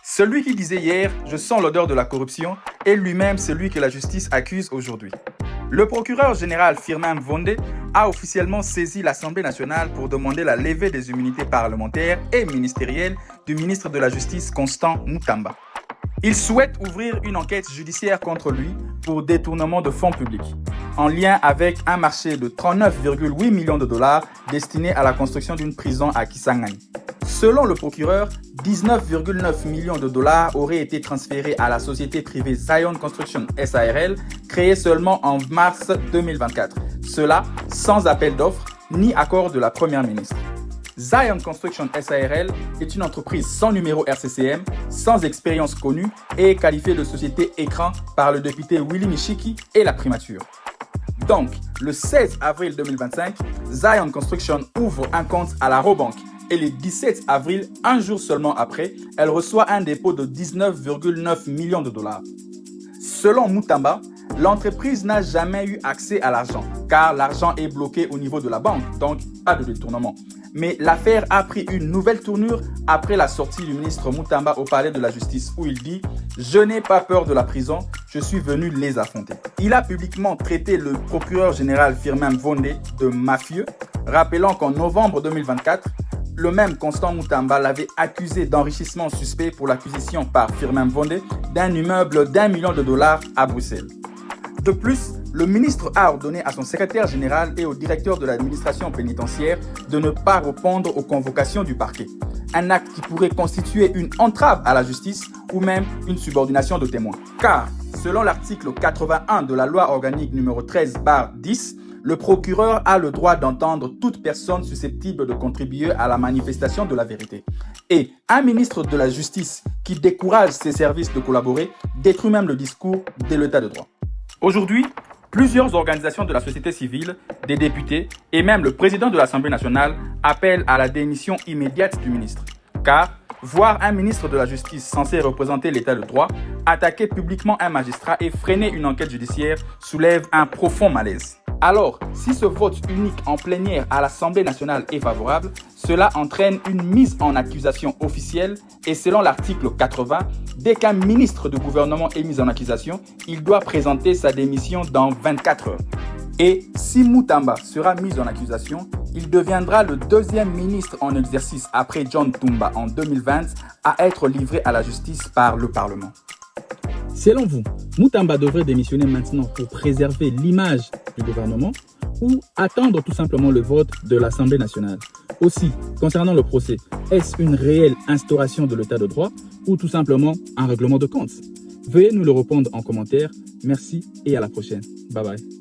Celui qui disait hier « Je sens l'odeur de la corruption » est lui-même celui que la justice accuse aujourd'hui. Le procureur général Firmin Mvonde a officiellement saisi l'Assemblée nationale pour demander la levée des immunités parlementaires et ministérielles du ministre de la Justice Constant Mutamba. Il souhaite ouvrir une enquête judiciaire contre lui pour détournement de fonds publics, en lien avec un marché de 39,8 millions de dollars destiné à la construction d'une prison à Kisangani. Selon le procureur, 19,9 millions de dollars auraient été transférés à la société privée Zion Construction SARL, créée seulement en mars 2024. Cela sans appel d'offres ni accord de la première ministre. Zion Construction SARL est une entreprise sans numéro RCCM, sans expérience connue et qualifiée de société écran par le député Willy Michiki et la primature. Donc, le 16 avril 2025, Zion Construction ouvre un compte à la Robank et le 17 avril, un jour seulement après, elle reçoit un dépôt de 19,9 millions de dollars. Selon Mutamba, l'entreprise n'a jamais eu accès à l'argent, car l'argent est bloqué au niveau de la banque, donc pas de détournement. Mais l'affaire a pris une nouvelle tournure après la sortie du ministre Mutamba au palais de la justice où il dit « Je n'ai pas peur de la prison, je suis venu les affronter ». Il a publiquement traité le procureur général Firmin Mvonde de mafieux, rappelant qu'en novembre 2024, le même Constant Mutamba l'avait accusé d'enrichissement suspect pour l'acquisition par Firmin Mvonde d'un immeuble d'1 million de dollars à Bruxelles. De plus, le ministre a ordonné à son secrétaire général et au directeur de l'administration pénitentiaire de ne pas répondre aux convocations du parquet. Un acte qui pourrait constituer une entrave à la justice ou même une subordination de témoins. Car, selon l'article 81 de la loi organique numéro 13/10, le procureur a le droit d'entendre toute personne susceptible de contribuer à la manifestation de la vérité. Et un ministre de la Justice qui décourage ses services de collaborer détruit même le discours de l'état de droit. Aujourd'hui, plusieurs organisations de la société civile, des députés et même le président de l'Assemblée nationale appellent à la démission immédiate du ministre. Car voir un ministre de la Justice censé représenter l'état de droit attaquer publiquement un magistrat et freiner une enquête judiciaire soulève un profond malaise. Alors, si ce vote unique en plénière à l'Assemblée nationale est favorable, cela entraîne une mise en accusation officielle et selon l'article 80, dès qu'un ministre de gouvernement est mis en accusation, il doit présenter sa démission dans 24 heures. Et si Mutamba sera mis en accusation, il deviendra le deuxième ministre en exercice après John Tumba en 2020 à être livré à la justice par le Parlement. Selon vous, Mutamba devrait démissionner maintenant pour préserver l'image du gouvernement ou attendre tout simplement le vote de l'Assemblée nationale? Aussi, concernant le procès, est-ce une réelle instauration de l'état de droit ou tout simplement un règlement de compte? Veuillez nous le répondre en commentaire. Merci et à la prochaine. Bye bye.